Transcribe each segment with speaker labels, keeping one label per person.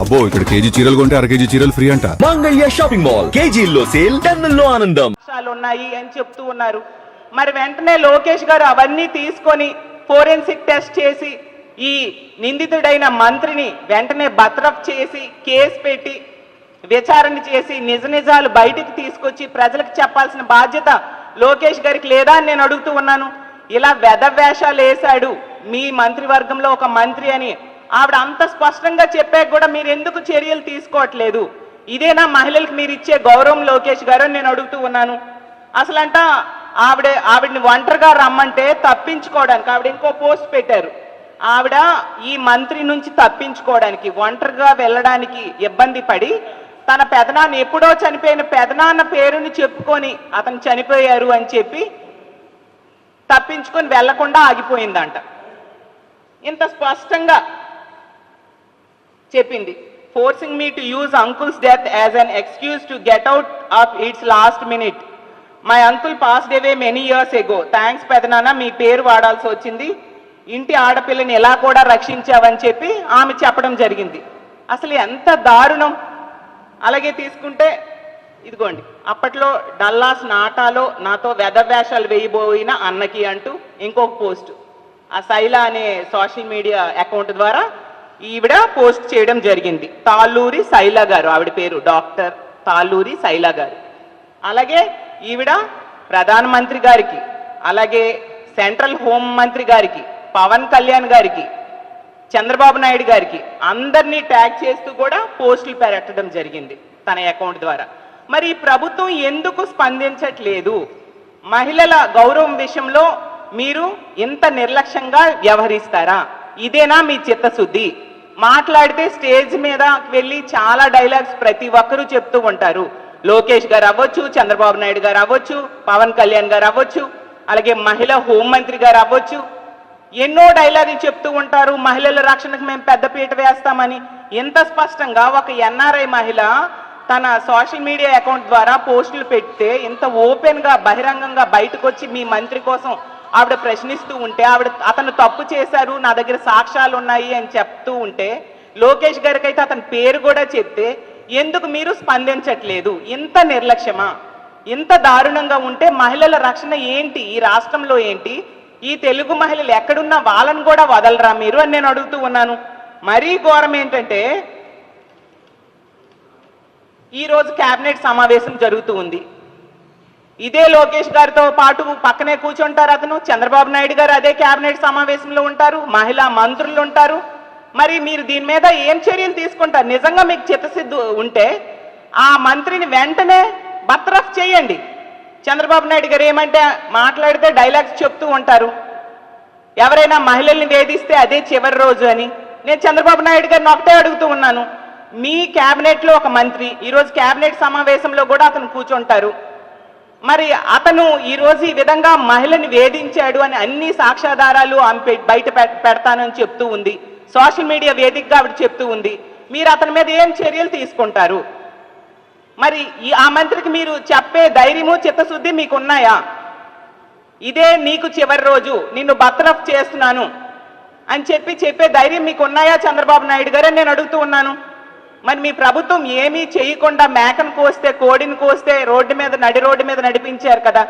Speaker 1: అబ్బో ఇక్కడ కేజీ చీరలు కొంటే అర కేజీ చీరలు ఫ్రీ అంట.
Speaker 2: మంగళ్య షాపింగ్ మాల్ కేజీల్లో సేల్, టన్నుల్లో ఆనందం
Speaker 3: ఉన్నాయి అని చెప్తూ ఉన్నారు. మరి వెంటనే లోకేష్ గారు అవన్నీ తీసుకొని ఫోరెన్సిక్ టెస్ట్ చేసి ఈ నిందితుడైన మంత్రిని వెంటనే బర్తరఫ్ చేసి కేసు పెట్టి విచారణ చేసి నిజ నిజాలు బయటికి తీసుకొచ్చి ప్రజలకు చెప్పాల్సిన బాధ్యత లోకేష్ గారికి లేదా అని నేను అడుగుతూ ఉన్నాను. ఇలా వెధవేషాలు వేశాడు మీ మంత్రివర్గంలో ఒక మంత్రి అని ఆవిడ అంత స్పష్టంగా చెప్పాక కూడా మీరు ఎందుకు చర్యలు తీసుకోవట్లేదు? ఇదేనా మహిళలకు మీరు ఇచ్చే గౌరవం లోకేష్ గారు అని నేను అడుగుతూ ఉన్నాను. అసలంట ఆవిడని ఒంటరిగా రమ్మంటే తప్పించుకోవడానికి ఆవిడ ఇంకో పోస్ట్ పెట్టారు. ఆవిడ ఈ మంత్రి నుంచి తప్పించుకోవడానికి ఒంటరిగా వెళ్ళడానికి ఇబ్బంది పడి తన పెదనాన్న ఎప్పుడో చనిపోయిన పెదనాన్న పేరుని చెప్పుకొని అతను చనిపోయారు అని చెప్పి తప్పించుకొని వెళ్లకుండా ఆగిపోయిందంట. ఇంత స్పష్టంగా చెప్పింది. Forcing me to use uncles death as an excuse to get out of it's last minute. My uncle passed away many years ago. Thanks పెదనాన్న, మీ పేరు వాడాల్సి వచ్చింది, ఇంటి ఆడపిల్లని ఎలా కూడా రక్షించావని చెప్పి ఆమె చెప్పడం జరిగింది. అసలు ఎంత దారుణం. అలాగే తీసుకుంటే ఇదిగోండి, అప్పట్లో డల్లాస్ నాటాలో నాతో వెధవేషాలు వేయబోయిన అన్నకి అంటూ ఇంకొక పోస్ట్ ఆ శైల అనే సోషల్ మీడియా అకౌంట్ ద్వారా ఈవిడ పోస్ట్ చేయడం జరిగింది. తాళ్ళూరి శైల గారు, ఆవిడ పేరు డాక్టర్ తాళ్ళూరి శైల గారు. అలాగే ఈవిడ ప్రధానమంత్రి గారికి, అలాగే సెంట్రల్ హోం మంత్రి గారికి, పవన్ కళ్యాణ్ గారికి, చంద్రబాబు నాయుడు గారికి అందరినీ ట్యాగ్ చేస్తూ కూడా పోస్టులు పెట్టడం జరిగింది తన అకౌంట్ ద్వారా. మరి ఈ ప్రభుత్వం ఎందుకు స్పందించట్లేదు? మహిళల గౌరవం విషయంలో మీరు ఇంత నిర్లక్ష్యంగా వ్యవహరిస్తారా? ఇదేనా మీ చిత్తశుద్ధి? మాట్లాడితే స్టేజ్ మీద వెళ్ళి చాలా డైలాగ్స్ ప్రతి ఒక్కరూ చెప్తూ ఉంటారు. లోకేష్ గారు అవ్వచ్చు, చంద్రబాబు నాయుడు గారు అవ్వచ్చు, పవన్ కళ్యాణ్ గారు అవ్వచ్చు, అలాగే మహిళా హోంమంత్రి గారు అవ్వచ్చు, ఎన్నో డైలాగులు చెప్తూ ఉంటారు. మహిళల రక్షణకు మేము పెద్దపీట వేస్తామని. ఎంత స్పష్టంగా ఒక ఎన్ఆర్ఐ మహిళ తన సోషల్ మీడియా అకౌంట్ ద్వారా పోస్టులు పెడితే ఇంత ఓపెన్గా బహిరంగంగా బయటకు వచ్చి మీ మంత్రి కోసం ఆవిడ ప్రశ్నిస్తూ ఉంటే, అతను తప్పు చేశారు, నా దగ్గర సాక్ష్యాలు ఉన్నాయి అని చెప్తూ ఉంటే, లోకేష్ గారికి అయితే అతని పేరు కూడా చెప్తే ఎందుకు మీరు స్పందించట్లేదు? ఇంత నిర్లక్ష్యమా? ఇంత దారుణంగా ఉంటే మహిళల రక్షణ ఏంటి ఈ రాష్ట్రంలో? ఏంటి ఈ తెలుగు మహిళలు ఎక్కడున్నా వాళ్ళని కూడా వదలరా మీరు అని నేను అడుగుతూ ఉన్నాను. మరీ ఘోరం ఏంటంటే, ఈరోజు కేబినెట్ సమావేశం జరుగుతూ ఉంది. ఇదే లోకేష్ గారితో పాటు పక్కనే కూర్చుంటారు అతను, చంద్రబాబు నాయుడు గారు అదే కేబినెట్ సమావేశంలో ఉంటారు, మహిళా మంత్రులు ఉంటారు. మరి మీరు దీని మీద ఏం చర్యలు తీసుకుంటారు? నిజంగా మీకు చిత్తశుద్ధి ఉంటే ఆ మంత్రిని వెంటనే బర్తరఫ్ చేయండి. చంద్రబాబు నాయుడు గారు ఏమంటే మాట్లాడితే డైలాగ్స్ చెప్తూ ఉంటారు, ఎవరైనా మహిళల్ని వేధిస్తే అదే చివరి రోజు అని. నేను చంద్రబాబు నాయుడు గారిని ఒకటే అడుగుతూ ఉన్నాను, మీ క్యాబినెట్లో ఒక మంత్రి ఈరోజు క్యాబినెట్ సమావేశంలో కూడా అతను కూర్చుంటారు. మరి అతను ఈరోజు ఈ విధంగా మహిళని వేధించాడు అని అన్ని సాక్ష్యాధారాలు ఆమె బయట పెడతానని చెప్తూ ఉంది. సోషల్ మీడియా వేదికగా ఆవిడ చెప్తూ ఉంది. మీరు అతని మీద ఏం చర్యలు తీసుకుంటారు? మరి ఆ మంత్రికి మీరు చెప్పే ధైర్యము చిత్తశుద్ధి మీకు ఉన్నాయా? ఇదే నీకు చివరి రోజు, నిన్ను బర్తరఫ్ చేస్తున్నాను అని చెప్పే ధైర్యం మీకు ఉన్నాయా చంద్రబాబు నాయుడు గారు అని నేను అడుగుతూ ఉన్నాను. మరి మీ ప్రభుత్వం ఏమీ చేయకుండా మేకను కోస్తే, కోడిని కోస్తే నడి రోడ్డు మీద నడిపించారు కదా.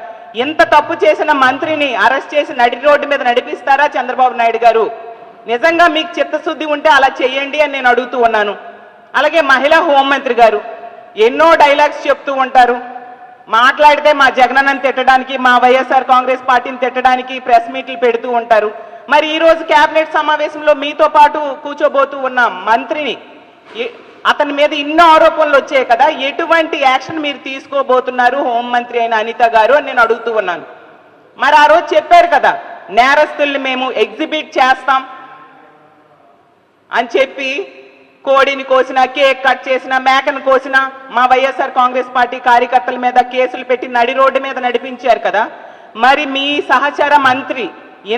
Speaker 3: ఎంత తప్పు చేసిన మంత్రిని అరెస్ట్ చేసి నడి రోడ్డు మీద నడిపిస్తారా చంద్రబాబు నాయుడు గారు? నిజంగా మీకు చిత్తశుద్ధి ఉంటే అలా చేయండి అని నేను అడుగుతూ ఉన్నాను. అలాగే మహిళా హోంమంత్రి గారు ఎన్నో డైలాగ్స్ చెప్తూ ఉంటారు. మాట్లాడితే మా జగనన్నని తిట్టడానికి, మా వైఎస్ఆర్ కాంగ్రెస్ పార్టీని తిట్టడానికి ప్రెస్ మీట్లు పెడుతూ ఉంటారు. మరి ఈరోజు కేబినెట్ సమావేశంలో మీతో పాటు కూర్చోబోతూ ఉన్న మంత్రిని, అతని మీద ఎన్నో ఆరోపణలు వచ్చాయి కదా, ఎటువంటి యాక్షన్ మీరు తీసుకోబోతున్నారు హోంమంత్రి అయిన అనిత గారు అని నేను అడుగుతూ ఉన్నాను. మరి ఆ రోజు చెప్పారు కదా, నేరస్తుల్ని మేము ఎగ్జిబిట్ చేస్తాం అని చెప్పి కోడిని కోసినా, కేక్ కట్ చేసినా, మేకను కోసినా మా వైఎస్ఆర్ కాంగ్రెస్ పార్టీ కార్యకర్తల మీద కేసులు పెట్టి నడి రోడ్డు మీద నడిపించారు కదా. మరి మీ సహచర మంత్రి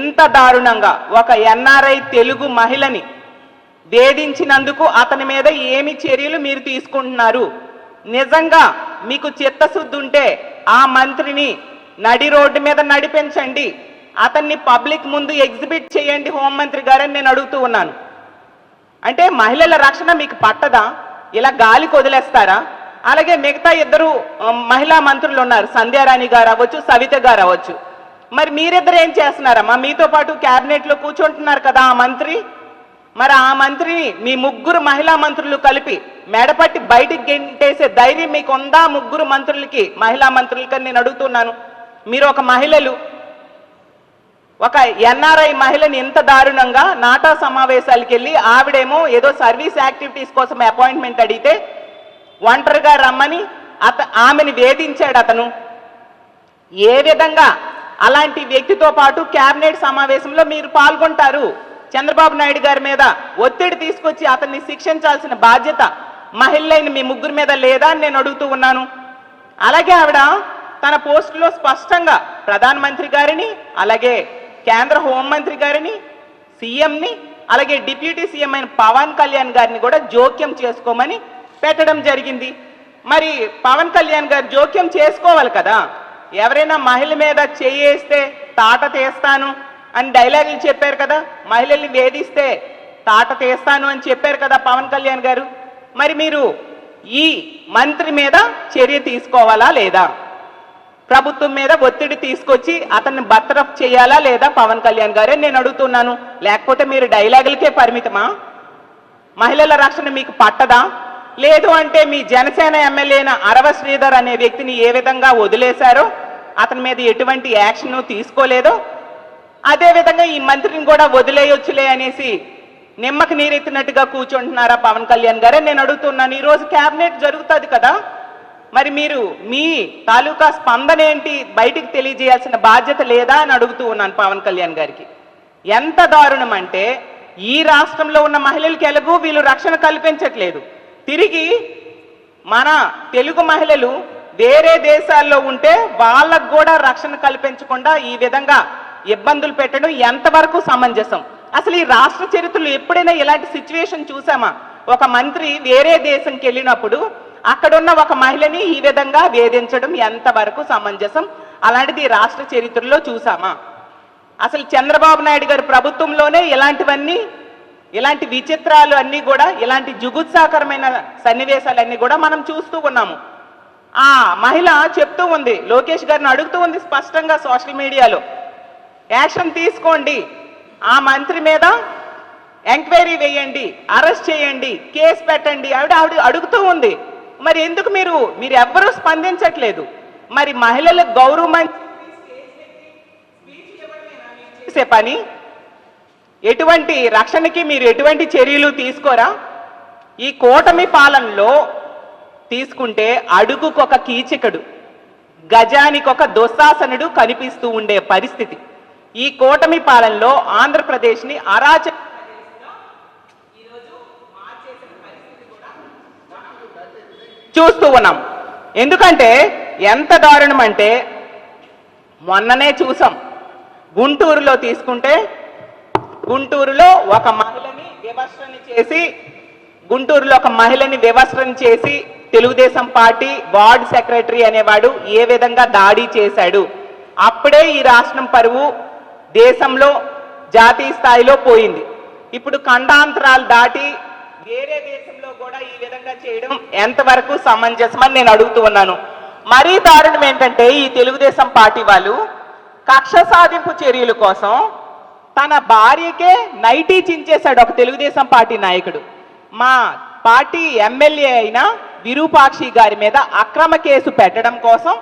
Speaker 3: ఇంత దారుణంగా ఒక ఎన్ఆర్ఐ తెలుగు మహిళని వేధించినందుకు అతని మీద ఏమి చర్యలు మీరు తీసుకుంటున్నారు? నిజంగా మీకు చిత్తశుద్ధి ఉంటే ఆ మంత్రిని నడి రోడ్డు మీద నడిపించండి, అతన్ని పబ్లిక్ ముందు ఎగ్జిబిట్ చేయండి హోంమంత్రి గారని నేను అడుగుతూ ఉన్నాను. అంటే మహిళల రక్షణ మీకు పట్టదా? ఇలా గాలికి వదిలేస్తారా? అలాగే మిగతా ఇద్దరు మహిళా మంత్రులు ఉన్నారు, సంధ్యారాణి గారు అవ్వచ్చు, సవిత గారు అవ్వచ్చు. మరి మీరిద్దరు ఏం చేస్తున్నారమ్మా? మీతో పాటు క్యాబినెట్లో కూర్చుంటున్నారు కదా ఆ మంత్రి. మరి ఆ మంత్రిని మీ ముగ్గురు మహిళా మంత్రులు కలిపి మెడపట్టి బయటికి గెంటేసే ధైర్యం మీకు ఉందా? ముగ్గురు మంత్రులకి, మహిళా మంత్రులకి నేను అడుగుతున్నాను. మీరు ఒక మహిళలు, ఒక ఎన్ఆర్ఐ మహిళని ఎంత దారుణంగా నాటా సమావేశాలకు వెళ్ళి ఆవిడేమో ఏదో సర్వీస్ యాక్టివిటీస్ కోసం అపాయింట్మెంట్ అడిగితే ఒంటరిగా రమ్మని ఆమెను వేధించాడు అతను. ఏ విధంగా అలాంటి వ్యక్తితో పాటు క్యాబినెట్ సమావేశంలో మీరు పాల్గొంటారు? చంద్రబాబు నాయుడు గారి మీద ఒత్తిడి తీసుకొచ్చి అతన్ని శిక్షించాల్సిన బాధ్యత మహిళలైన మీ ముగ్గురు మీద లేదా అని నేను అడుగుతూ ఉన్నాను. అలాగే ఆవిడ తన పోస్టులో స్పష్టంగా ప్రధానమంత్రి గారిని, అలాగే కేంద్ర హోంమంత్రి గారిని, సీఎంని, అలాగే డిప్యూటీ సీఎం అయిన పవన్ కళ్యాణ్ గారిని కూడా జోక్యం చేసుకోమని పెట్టడం జరిగింది. మరి పవన్ కళ్యాణ్ గారు జోక్యం చేసుకోవాలి కదా. ఎవరైనా మహిళ మీద చేయేస్తే తాట తీస్తాను అని డైలాగులు చెప్పారు కదా, మహిళల్ని వేధిస్తే తాట తీస్తాను అని చెప్పారు కదా పవన్ కళ్యాణ్ గారు. మరి మీరు ఈ మంత్రి మీద చర్య తీసుకోవాలా లేదా? ప్రభుత్వం మీద ఒత్తిడి తీసుకొచ్చి అతన్ని బర్తరఫ్ చేయాలా లేదా పవన్ కళ్యాణ్ గారే నేను అడుగుతున్నాను. లేకపోతే మీరు డైలాగులకే పరిమితమా? మహిళల రక్షణ మీకు పట్టదా? లేదు అంటే మీ జనసేన ఎమ్మెల్యే అయిన అరవ శ్రీధర్ అనే వ్యక్తిని ఏ విధంగా వదిలేశారో, అతని మీద ఎటువంటి యాక్షన్ తీసుకోలేదో, అదే విధంగా ఈ మంత్రిని కూడా వదిలేయొచ్చులే అనేసి నిమ్మకి నీరెత్తినట్టుగా కూర్చుంటున్నారా పవన్ కళ్యాణ్ గారే నేను అడుగుతున్నాను. ఈరోజు క్యాబినెట్ జరుగుతుంది కదా, మరి మీరు మీ తాలూకా స్పందన ఏంటి బయటికి తెలియజేయాల్సిన బాధ్యత లేదా అని అడుగుతూ ఉన్నాను పవన్ కళ్యాణ్ గారికి. ఎంత దారుణం అంటే ఈ రాష్ట్రంలో ఉన్న మహిళలకి ఎలాగూ వీళ్ళు రక్షణ కల్పించట్లేదు. తిరిగి మన తెలుగు మహిళలు వేరే దేశాల్లో ఉంటే వాళ్ళకు కూడా రక్షణ కల్పించకుండా ఈ విధంగా ఇబ్బందులు పెట్టడం ఎంతవరకు సమంజసం? అసలు ఈ రాష్ట్ర చరిత్రలో ఎప్పుడైనా ఇలాంటి సిచ్యువేషన్ చూసామా? ఒక మంత్రి వేరే దేశంకి వెళ్ళినప్పుడు అక్కడున్న ఒక మహిళని ఈ విధంగా వేధించడం ఎంతవరకు సమంజసం? అలాంటిది రాష్ట్ర చరిత్రలో చూసామా? అసలు చంద్రబాబు నాయుడు గారి ప్రభుత్వంలోనే ఇలాంటి విచిత్రాలు అన్నీ కూడా, ఇలాంటి జుగుత్సాకరమైన సన్నివేశాలన్నీ కూడా మనం చూస్తూ ఉన్నాము. ఆ మహిళ చెప్తూ ఉంది, లోకేష్ గారిని అడుగుతూ ఉంది స్పష్టంగా సోషల్ మీడియాలో, యాక్షన్ తీసుకోండి, ఆ మంత్రి మీద ఎంక్వైరీ వేయండి, అరెస్ట్ చేయండి, కేసు పెట్టండి. ఆవిడ అడుగుతూ ఉంది. మరి ఎందుకు మీరు ఎవ్వరూ స్పందించట్లేదు? మరి మహిళల గౌరవం చేసే పని, ఎటువంటి రక్షణకి మీరు ఎటువంటి చర్యలు తీసుకోరా? ఈ కూటమి పాలనలో తీసుకుంటే అడుగుకొక కీచకుడు, గజానికొక దుశ్శాసనుడు కనిపిస్తూ ఉండే పరిస్థితి. ఈ కూటమి పాలనలో ఆంధ్రప్రదేశ్ని అరాచక చూస్తూ ఉన్నాం. ఎందుకంటే ఎంత దారుణం అంటే మొన్ననే చూసాం. గుంటూరులో తీసుకుంటే, గుంటూరులో ఒక మహిళని వివస్త్రణ చేసి తెలుగుదేశం పార్టీ వార్డ్ సెక్రటరీ అనేవాడు ఏ విధంగా దాడి చేశాడు. అప్పుడే ఈ రాష్ట్రం పరువు దేశంలో జాతీయ స్థాయిలో పోయింది. ఇప్పుడు ఖండాంతరాలు దాటి వేరే దేశంలో కూడా ఈ విధంగా చేయడం ఎంతవరకు సమంజసం అని నేను అడుగుతూ ఉన్నాను. మరీ దారుణం ఏంటంటే ఈ తెలుగుదేశం పార్టీ వాళ్ళు కక్ష సాధింపు చర్యల కోసం తన భార్యకే నైటీ చించేశాడు ఒక తెలుగుదేశం పార్టీ నాయకుడు. మా పార్టీ ఎమ్మెల్యే అయిన విరూపాక్షి గారి మీద అక్రమ కేసు పెట్టడం కోసం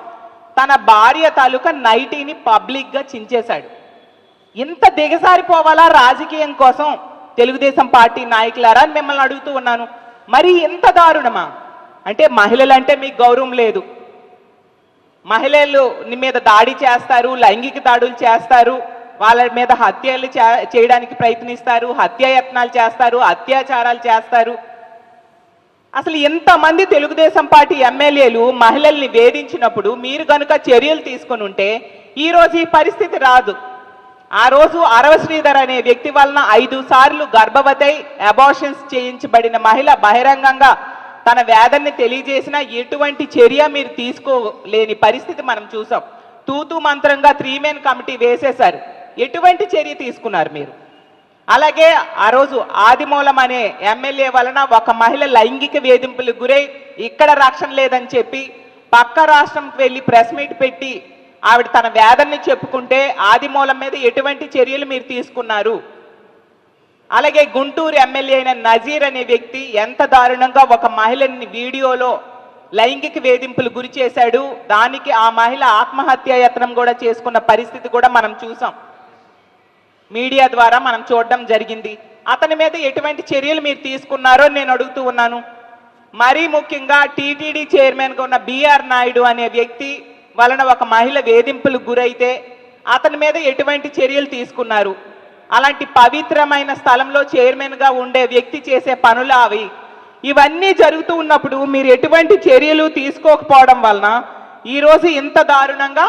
Speaker 3: తన భార్య తాలూకా నైటీని పబ్లిక్గా చించేశాడు. ఇంత దిగజారిపోవాలా రాజకీయం కోసం తెలుగుదేశం పార్టీ నాయకులారా అని మిమ్మల్ని అడుగుతూ ఉన్నాను. మరి ఇంత దారుణమా? అంటే మహిళలంటే మీకు గౌరవం లేదు, మహిళలు మీద దాడి చేస్తారు, లైంగిక దాడులు చేస్తారు, వాళ్ళ మీద హత్యలు చేయడానికి ప్రయత్నిస్తారు, హత్యాయత్నాలు చేస్తారు, అత్యాచారాలు చేస్తారు. అసలు ఇంతమంది తెలుగుదేశం పార్టీ ఎమ్మెల్యేలు మహిళల్ని వేధించినప్పుడు మీరు కనుక చర్యలు తీసుకొని ఉంటే ఈరోజు ఈ పరిస్థితి రాదు. ఆ రోజు అరవ శ్రీధర్ అనే వ్యక్తి వలన 5 సార్లు గర్భవతి అబార్షన్స్ చేయించబడిన మహిళ బహిరంగంగా తన వేదనని తెలియజేసిన ఎటువంటి చర్య మీరు తీసుకోలేని పరిస్థితి మనం చూసాం. తూతూ మంత్రంగా 3 మెన్ కమిటీ వేసేశారు. ఎటువంటి చర్య తీసుకున్నారు మీరు? అలాగే ఆ రోజు ఆదిమూలం అనే ఎమ్మెల్యే వలన ఒక మహిళ లైంగిక వేధింపులకు గురై ఇక్కడ రక్షణ లేదని చెప్పి పక్క రాష్ట్రంకి వెళ్ళి ప్రెస్ మీట్ పెట్టి ఆవిడ తన వేదనని చెప్పుకుంటే ఆదిమూలం మీద ఎటువంటి చర్యలు మీరు తీసుకున్నారు? అలాగే గుంటూరు ఎమ్మెల్యే అయిన నజీర్ అనే వ్యక్తి ఎంత దారుణంగా ఒక మహిళని వీడియోలో లైంగిక వేధింపులు గురి చేశాడు. దానికి ఆ మహిళ ఆత్మహత్య యత్నం కూడా చేసుకున్న పరిస్థితి కూడా మనం చూసాం, మీడియా ద్వారా మనం చూడడం జరిగింది. అతని మీద ఎటువంటి చర్యలు మీరు తీసుకున్నారో నేను అడుగుతూ ఉన్నాను. మరీ ముఖ్యంగా టీటీడీ చైర్మన్గా ఉన్న బిఆర్ నాయుడు అనే వ్యక్తి వలన ఒక మహిళ వేధింపులకు గురైతే అతని మీద ఎటువంటి చర్యలు తీసుకున్నారు? అలాంటి పవిత్రమైన స్థలంలో చైర్మన్గా ఉండే వ్యక్తి చేసే పనులు అవి. ఇవన్నీ జరుగుతూ ఉన్నప్పుడు మీరు ఎటువంటి చర్యలు తీసుకోకపోవడం వలన ఈరోజు ఇంత దారుణంగా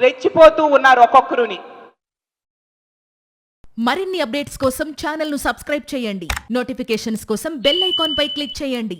Speaker 3: రెచ్చిపోతూ ఉన్నారు ఒక్కొక్కరుని.
Speaker 4: మరిన్ని అప్డేట్స్ కోసం ఛానల్ ను సబ్స్క్రైబ్ చేయండి. నోటిఫికేషన్స్ కోసం బెల్ ఐకాన్ పై క్లిక్ చేయండి.